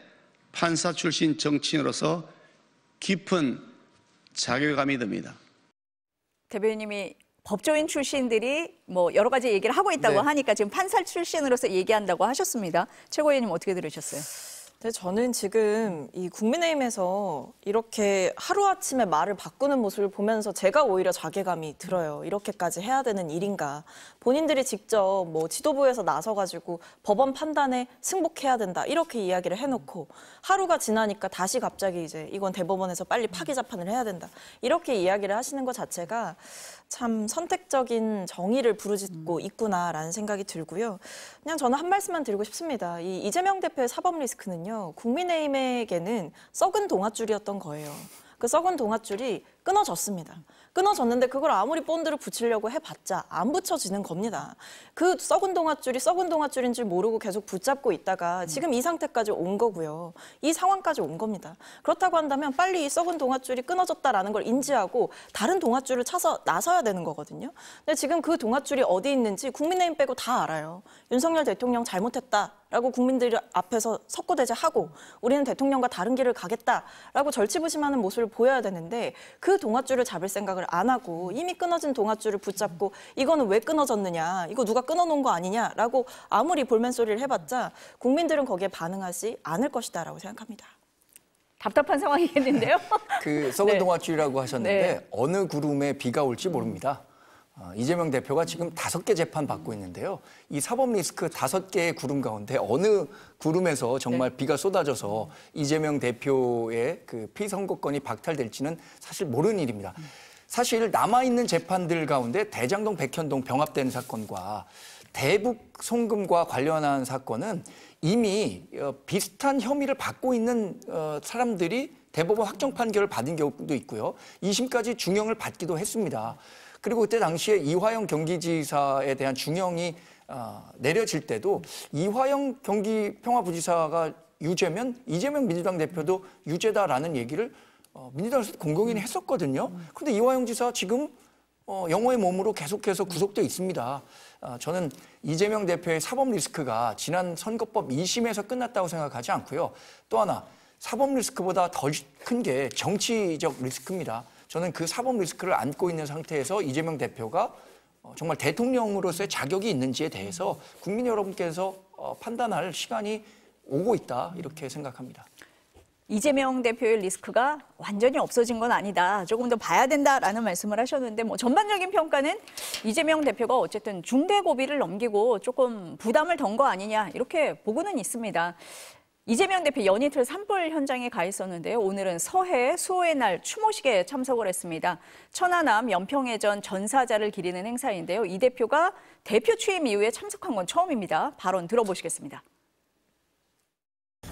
판사 출신 정치인으로서 깊은 자괴감이 듭니다. 대변인님이 법조인 출신들이 뭐 여러 가지 얘기를 하고 있다고 하니까 지금 판사 출신으로서 얘기한다고 하셨습니다. 최고위원님 어떻게 들으셨어요? 근데 저는 지금 이 국민의힘에서 이렇게 하루아침에 말을 바꾸는 모습을 보면서 제가 오히려 자괴감이 들어요. 이렇게까지 해야 되는 일인가. 본인들이 직접 뭐 지도부에서 나서가지고 법원 판단에 승복해야 된다. 이렇게 이야기를 해놓고 하루가 지나니까 다시 갑자기 이제 이건 대법원에서 빨리 파기 자판을 해야 된다. 이렇게 이야기를 하시는 것 자체가 참 선택적인 정의를 부르짖고 있구나라는 생각이 들고요. 그냥 저는 한 말씀만 드리고 싶습니다. 이 이재명 대표의 사법 리스크는요. 국민의힘에게는 썩은 동아줄이었던 거예요. 그 썩은 동아줄이 끊어졌습니다. 끊어졌는데 그걸 아무리 본드를 붙이려고 해봤자 안 붙여지는 겁니다. 그 썩은 동아줄인 줄 모르고 계속 붙잡고 있다가 지금 이 상태까지 온 거고요. 이 상황까지 온 겁니다. 그렇다고 한다면 빨리 이 썩은 동아줄이 끊어졌다라는 걸 인지하고 다른 동아줄을 찾아 나서야 되는 거거든요. 근데 지금 그 동아줄이 어디 있는지 국민의힘 빼고 다 알아요. 윤석열 대통령 잘못했다라고 국민들 앞에서 석고대죄하고 우리는 대통령과 다른 길을 가겠다라고 절치부심하는 모습을 보여야 되는데 그 동아줄을 잡을 생각을 안 하고 이미 끊어진 동아줄을 붙잡고 이거는 왜 끊어졌느냐, 이거 누가 끊어놓은 거 아니냐라고 아무리 볼멘소리를 해봤자 국민들은 거기에 반응하지 않을 것이다라고 생각합니다. 답답한 상황이겠는데요? 그 썩은 네. 동아줄이라고 하셨는데 네. 어느 구름에 비가 올지 모릅니다. 이재명 대표가 지금 5개 재판 받고 있는데요. 이 사법 리스크 5개의 구름 가운데 어느 구름에서 정말 비가 쏟아져서 이재명 대표의 그 피선거권이 박탈될지는 사실 모르는 일입니다. 사실 남아있는 재판들 가운데 대장동, 백현동 병합된 사건과 대북 송금과 관련한 사건은 이미 비슷한 혐의를 받고 있는 사람들이 대법원 확정 판결을 받은 경우도 있고요. 2심까지 중형을 받기도 했습니다. 그리고 그때 당시에 이화영 경기지사에 대한 중형이 내려질 때도 이화영 경기평화부지사가 유죄면 이재명 민주당 대표도 유죄다라는 얘기를 민주당에서 공공연히 했었거든요. 그런데 이화영 지사 지금 영호의 몸으로 계속해서 구속돼 있습니다. 저는 이재명 대표의 사법 리스크가 지난 선거법 2심에서 끝났다고 생각하지 않고요. 또 하나 사법 리스크보다 더 큰 게 정치적 리스크입니다. 저는 그 사법 리스크를 안고 있는 상태에서 이재명 대표가 정말 대통령으로서의 자격이 있는지에 대해서 국민 여러분께서 판단할 시간이 오고 있다 이렇게 생각합니다. 이재명 대표의 리스크가 완전히 없어진 건 아니다. 조금 더 봐야 된다라는 말씀을 하셨는데 뭐 전반적인 평가는 이재명 대표가 어쨌든 중대 고비를 넘기고 조금 부담을 던 거 아니냐 이렇게 보고는 있습니다. 이재명 대표 연이틀 산불 현장에 가 있었는데요. 오늘은 서해 수호의 날 추모식에 참석을 했습니다. 천안함 연평해전 전사자를 기리는 행사인데요. 이 대표가 대표 취임 이후에 참석한 건 처음입니다. 발언 들어보시겠습니다.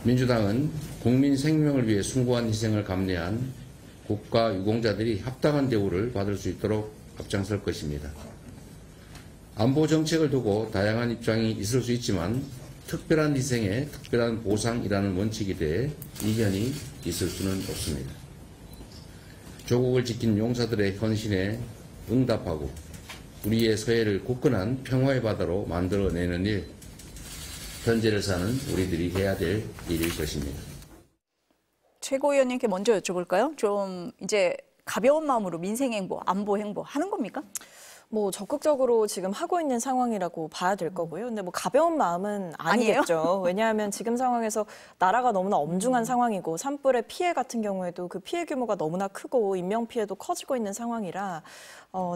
민주당은 국민 생명을 위해 숭고한 희생을 감내한 국가 유공자들이 합당한 대우를 받을 수 있도록 앞장설 것입니다. 안보 정책을 두고 다양한 입장이 있을 수 있지만 특별한 희생에 특별한 보상이라는 원칙에 대해 이견이 있을 수는 없습니다. 조국을 지킨 용사들의 헌신에 응답하고 우리의 서해를 굳건한 평화의 바다로 만들어내는 일, 현재를 사는 우리들이 해야 될 일일 것입니다. 최고위원님께 먼저 여쭤볼까요? 좀 이제 가벼운 마음으로 민생 행보, 안보 행보 하는 겁니까? 뭐 적극적으로 지금 하고 있는 상황이라고 봐야 될 거고요. 근데 뭐 가벼운 마음은 아니겠죠. 왜냐하면 지금 상황에서 나라가 너무나 엄중한 상황이고 산불의 피해 같은 경우에도 그 피해 규모가 너무나 크고 인명 피해도 커지고 있는 상황이라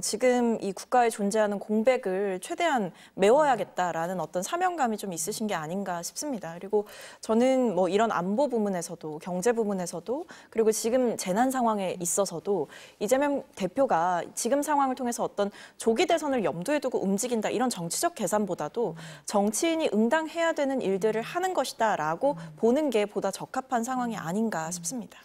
지금 이 국가에 존재하는 공백을 최대한 메워야겠다라는 어떤 사명감이 좀 있으신 게 아닌가 싶습니다. 그리고 저는 뭐 이런 안보 부문에서도 경제 부문에서도 그리고 지금 재난 상황에 있어서도 이재명 대표가 지금 상황을 통해서 어떤 조기 대선을 염두에 두고 움직인다 이런 정치적 계산보다도 정치인이 응당해야 되는 일들을 하는 것이다라고 보는 게 보다 적합한 상황이 아닌가 싶습니다.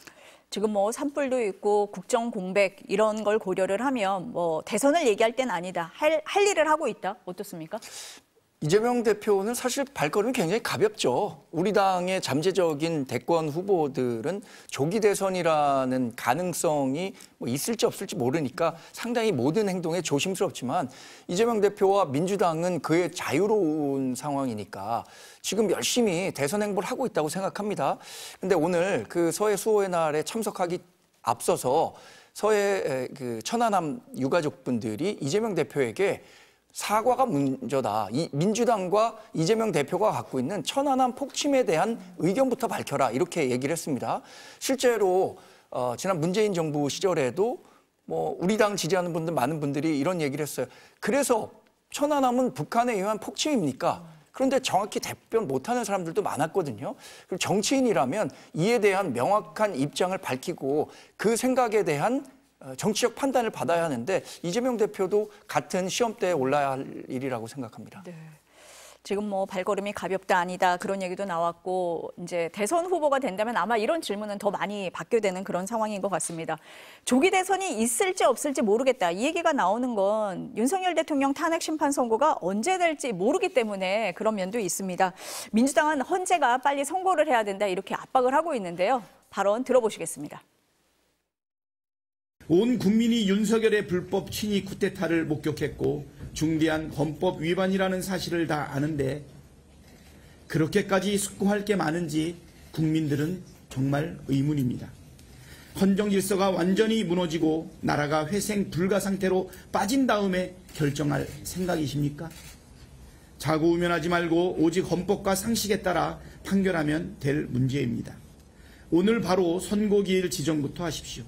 지금 뭐 산불도 있고 국정 공백 이런 걸 고려를 하면 뭐 대선을 얘기할 땐 아니다. 할 일을 하고 있다. 어떻습니까? 이재명 대표는 사실 발걸음이 굉장히 가볍죠. 우리 당의 잠재적인 대권 후보들은 조기 대선이라는 가능성이 뭐 있을지 없을지 모르니까 상당히 모든 행동에 조심스럽지만 이재명 대표와 민주당은 그의 자유로운 상황이니까 지금 열심히 대선 행보를 하고 있다고 생각합니다. 근데 오늘 그 서해 수호의 날에 참석하기 앞서서 서해 그 천안함 유가족분들이 이재명 대표에게 사과가 먼저다. 이 민주당과 이재명 대표가 갖고 있는 천안함 폭침에 대한 의견부터 밝혀라. 이렇게 얘기를 했습니다. 실제로 지난 문재인 정부 시절에도 뭐 우리 당 지지하는 분들 많은 분들이 이런 얘기를 했어요. 그래서 천안함은 북한에 의한 폭침입니까? 그런데 정확히 답변 못하는 사람들도 많았거든요. 그리고 정치인이라면 이에 대한 명확한 입장을 밝히고 그 생각에 대한 정치적 판단을 받아야 하는데 이재명 대표도 같은 시험대에 올라야 할 일이라고 생각합니다. 네. 지금 뭐 발걸음이 가볍다 아니다 그런 얘기도 나왔고 이제 대선 후보가 된다면 아마 이런 질문은 더 많이 받게 되는 그런 상황인 것 같습니다. 조기 대선이 있을지 없을지 모르겠다. 이 얘기가 나오는 건 윤석열 대통령 탄핵 심판 선고가 언제 될지 모르기 때문에 그런 면도 있습니다. 민주당은 헌재가 빨리 선고를 해야 된다 이렇게 압박을 하고 있는데요. 발언 들어보시겠습니다. 온 국민이 윤석열의 불법 친위 쿠데타를 목격했고 중대한 헌법 위반이라는 사실을 다 아는데 그렇게까지 숙고할 게 많은지 국민들은 정말 의문입니다. 헌정 질서가 완전히 무너지고 나라가 회생 불가 상태로 빠진 다음에 결정할 생각이십니까? 자고우면하지 말고 오직 헌법과 상식에 따라 판결하면 될 문제입니다. 오늘 바로 선고기일 지정부터 하십시오.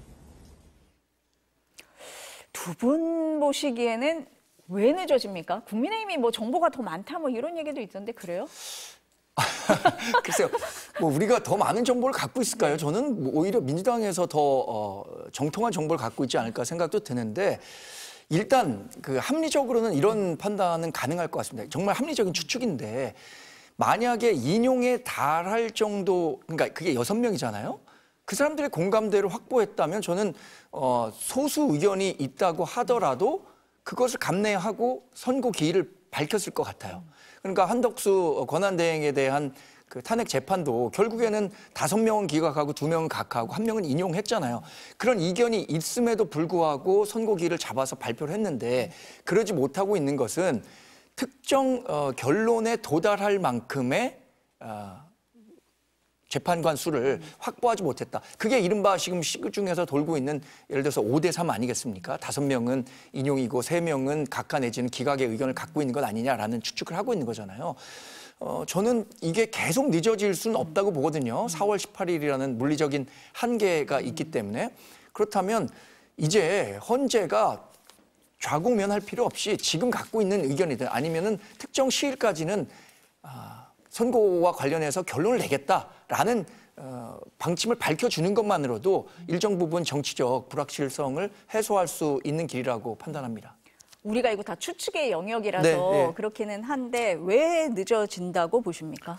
두 분 보시기에는 왜 늦어집니까? 국민의힘이 뭐 정보가 더 많다 뭐 이런 얘기도 있던데 그래요? 글쎄요, 뭐 우리가 더 많은 정보를 갖고 있을까요? 저는 뭐 오히려 민주당에서 더 정통한 정보를 갖고 있지 않을까 생각도 드는데 일단 그 합리적으로는 이런 판단은 가능할 것 같습니다. 정말 합리적인 추측인데 만약에 인용에 달할 정도, 그러니까 그게 6명이잖아요. 그 사람들의 공감대를 확보했다면 저는 소수 의견이 있다고 하더라도 그것을 감내하고 선고 기일을 밝혔을 것 같아요. 그러니까 한덕수 권한대행에 대한 그 탄핵 재판도 결국에는 5명은 기각하고 2명은 각하하고 1명은 인용했잖아요. 그런 이견이 있음에도 불구하고 선고 기일을 잡아서 발표를 했는데 그러지 못하고 있는 것은 특정 결론에 도달할 만큼의 재판관 수를 확보하지 못했다. 그게 이른바 지금 시중에서 돌고 있는 예를 들어서 5대3 아니겠습니까? 5명은 인용이고 3명은 각하 내지는 기각의 의견을 갖고 있는 것 아니냐라는 추측을 하고 있는 거잖아요. 저는 이게 계속 늦어질 수는 없다고 보거든요. 4월 18일이라는 물리적인 한계가 있기 때문에. 그렇다면 이제 헌재가 좌고면할 필요 없이 지금 갖고 있는 의견이든 아니면은 특정 시일까지는 선고와 관련해서 결론을 내겠다라는 방침을 밝혀주는 것만으로도 일정 부분 정치적 불확실성을 해소할 수 있는 길이라고 판단합니다. 우리가 이거 다 추측의 영역이라서 네. 그렇기는 한데 왜 늦어진다고 보십니까?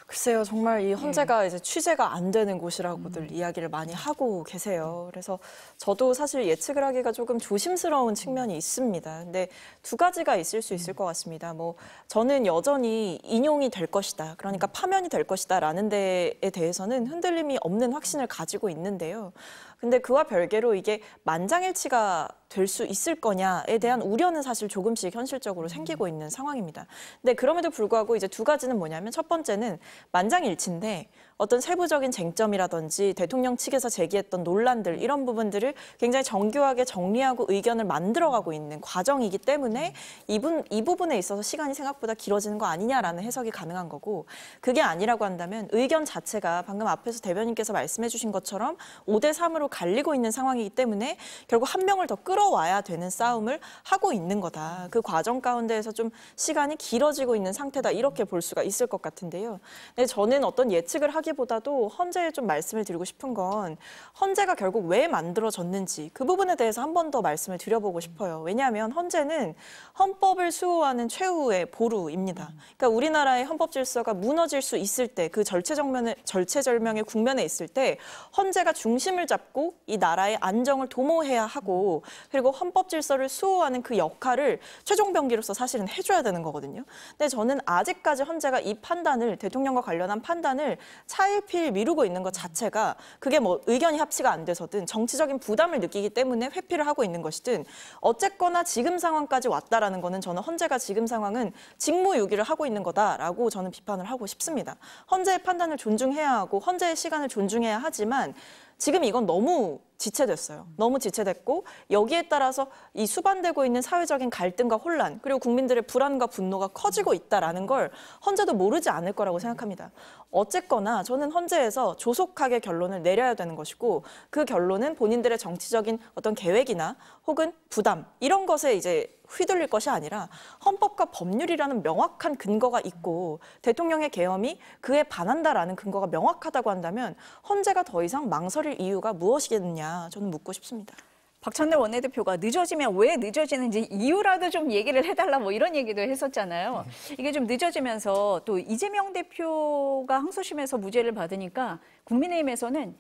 글쎄요, 정말 이 헌재가 이제 취재가 안 되는 곳이라고들 이야기를 많이 하고 계세요. 그래서 저도 사실 예측을 하기가 조금 조심스러운 측면이 있습니다. 근데 두 가지가 있을 수 있을 것 같습니다. 뭐 저는 여전히 인용이 될 것이다, 그러니까 파면이 될 것이다라는 데에 대해서는 흔들림이 없는 확신을 가지고 있는데요. 근데 그와 별개로 이게 만장일치가 될 수 있을 거냐에 대한 우려는 사실 조금씩 현실적으로 생기고 있는 상황입니다. 근데 그럼에도 불구하고 이제 두 가지는 뭐냐면 첫 번째는 만장일치인데 어떤 세부적인 쟁점이라든지 대통령 측에서 제기했던 논란들 이런 부분들을 굉장히 정교하게 정리하고 의견을 만들어가고 있는 과정이기 때문에 이 부분에 있어서 시간이 생각보다 길어지는 거 아니냐라는 해석이 가능한 거고 그게 아니라고 한다면 의견 자체가 방금 앞에서 대변인께서 말씀해 주신 것처럼 5대3으로 갈리고 있는 상황이기 때문에 결국 한 명을 더 끌어와야 되는 싸움을 하고 있는 거다. 그 과정 가운데에서 좀 시간이 길어지고 있는 상태다. 이렇게 볼 수가 있을 것 같은데요. 근데 저는 어떤 예측을 하기보다도 헌재에 좀 말씀을 드리고 싶은 건 헌재가 결국 왜 만들어졌는지 그 부분에 대해서 한 번 더 말씀을 드려보고 싶어요. 왜냐하면 헌재는 헌법을 수호하는 최후의 보루입니다. 그러니까 우리나라의 헌법 질서가 무너질 수 있을 때 그 절체절명의 국면에 있을 때 헌재가 중심을 잡고 이 나라의 안정을 도모해야 하고 그리고 헌법 질서를 수호하는 그 역할을 최종 병기로서 사실은 해줘야 되는 거거든요. 근데 저는 아직까지 헌재가 이 판단을 대통령과 관련한 판단을 차일피일 미루고 있는 것 자체가 그게 뭐 의견이 합치가 안 돼서든 정치적인 부담을 느끼기 때문에 회피를 하고 있는 것이든 어쨌거나 지금 상황까지 왔다라는 거는 저는 헌재가 지금 상황은 직무유기를 하고 있는 거다라고 저는 비판을 하고 싶습니다. 헌재의 판단을 존중해야 하고 헌재의 시간을 존중해야 하지만 지금 이건 너무 지체됐어요. 너무 지체됐고 여기에 따라서 이 수반되고 있는 사회적인 갈등과 혼란 그리고 국민들의 불안과 분노가 커지고 있다라는 걸 헌재도 모르지 않을 거라고 생각합니다. 어쨌거나 저는 헌재에서 조속하게 결론을 내려야 되는 것이고 그 결론은 본인들의 정치적인 어떤 계획이나 혹은 부담 이런 것에 이제 휘둘릴 것이 아니라 헌법과 법률이라는 명확한 근거가 있고 대통령의 계엄이 그에 반한다라는 근거가 명확하다고 한다면 헌재가 더 이상 망설일 이유가 무엇이겠느냐 저는 묻고 싶습니다. 박찬대 원내대표가 늦어지면 왜 늦어지는지 이유라도 좀 얘기를 해달라 뭐 이런 얘기도 했었잖아요. 이게 좀 늦어지면서 또 이재명 대표가 항소심에서 무죄를 받으니까 국민의힘에서는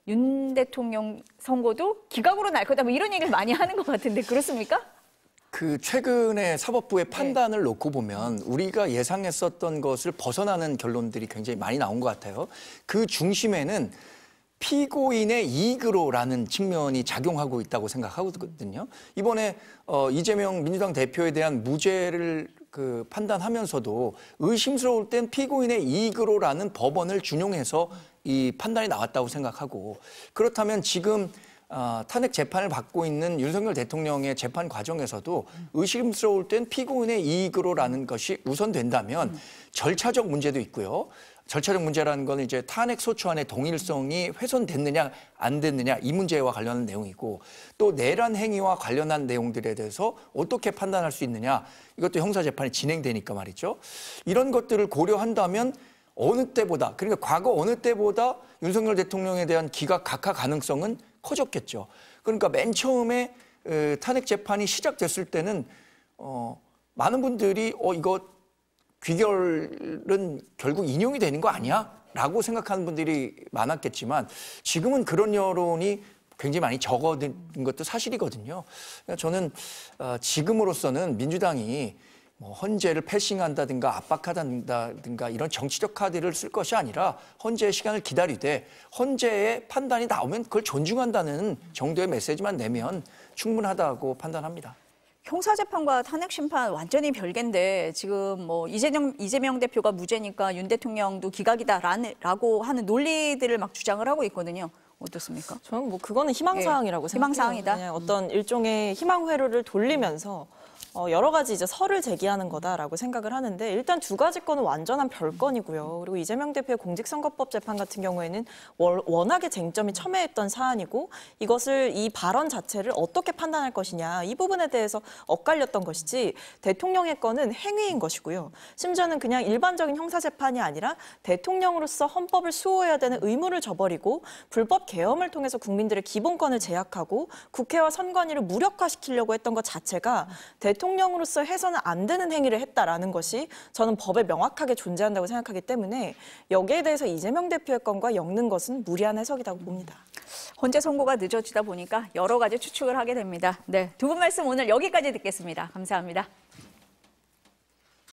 윤 대통령 선고도 기각으로 날 거다 뭐 이런 얘기를 많이 하는 것 같은데 그렇습니까? 그 최근에 사법부의 판단을 놓고 보면 우리가 예상했었던 것을 벗어나는 결론들이 굉장히 많이 나온 것 같아요. 그 중심에는 피고인의 이익으로라는 측면이 작용하고 있다고 생각하거든요. 이번에 이재명 민주당 대표에 대한 무죄를 그 판단하면서도 의심스러울 땐 피고인의 이익으로라는 법원을 준용해서 이 판단이 나왔다고 생각하고 그렇다면 지금 탄핵 재판을 받고 있는 윤석열 대통령의 재판 과정에서도 의심스러울 땐 피고인의 이익으로라는 것이 우선된다면 절차적 문제도 있고요. 절차적 문제라는 건 이제 탄핵 소추안의 동일성이 훼손됐느냐 안 됐느냐 이 문제와 관련한 내용이고 또 내란 행위와 관련한 내용들에 대해서 어떻게 판단할 수 있느냐 이것도 형사재판이 진행되니까 말이죠. 이런 것들을 고려한다면 어느 때보다 그러니까 과거 어느 때보다 윤석열 대통령에 대한 기각 각하 가능성은 커졌겠죠. 그러니까 맨 처음에 탄핵 재판이 시작됐을 때는 많은 분들이 이거 귀결은 결국 인용이 되는 거 아니야? 라고 생각하는 분들이 많았겠지만 지금은 그런 여론이 굉장히 많이 적어든 것도 사실이거든요. 그러니까 저는 지금으로서는 민주당이 뭐 헌재를 패싱한다든가 압박하다든가 이런 정치적 카드를 쓸 것이 아니라 헌재의 시간을 기다리되 헌재의 판단이 나오면 그걸 존중한다는 정도의 메시지만 내면 충분하다고 판단합니다. 형사재판과 탄핵심판 완전히 별개인데 지금 뭐 이재명 대표가 무죄니까 윤 대통령도 기각이다라고 하는 논리들을 막 주장을 하고 있거든요. 어떻습니까? 저는 뭐 그거는 희망사항이라고 생각해요. 희망사항이다. 그냥 어떤 일종의 희망 회로를 돌리면서 여러 가지 이제 설을 제기하는 거다라고 생각을 하는데 일단 두 가지 건은 완전한 별건이고요. 그리고 이재명 대표의 공직선거법 재판 같은 경우에는 워낙에 쟁점이 첨예했던 사안이고 이것을 이 발언 자체를 어떻게 판단할 것이냐 이 부분에 대해서 엇갈렸던 것이지 대통령의 건은 행위인 것이고요. 심지어는 그냥 일반적인 형사재판이 아니라 대통령으로서 헌법을 수호해야 되는 의무를 저버리고 불법 계엄을 통해서 국민들의 기본권을 제약하고 국회와 선관위를 무력화시키려고 했던 것 자체가 대통령으로서 해서는 안 되는 행위를 했다라는 것이 저는 법에 명확하게 존재한다고 생각하기 때문에 여기에 대해서 이재명 대표의 건과 엮는 것은 무리한 해석이라고 봅니다. 헌재 선고가 늦어지다 보니까 여러 가지 추측을 하게 됩니다. 네, 두 분 말씀 오늘 여기까지 듣겠습니다. 감사합니다.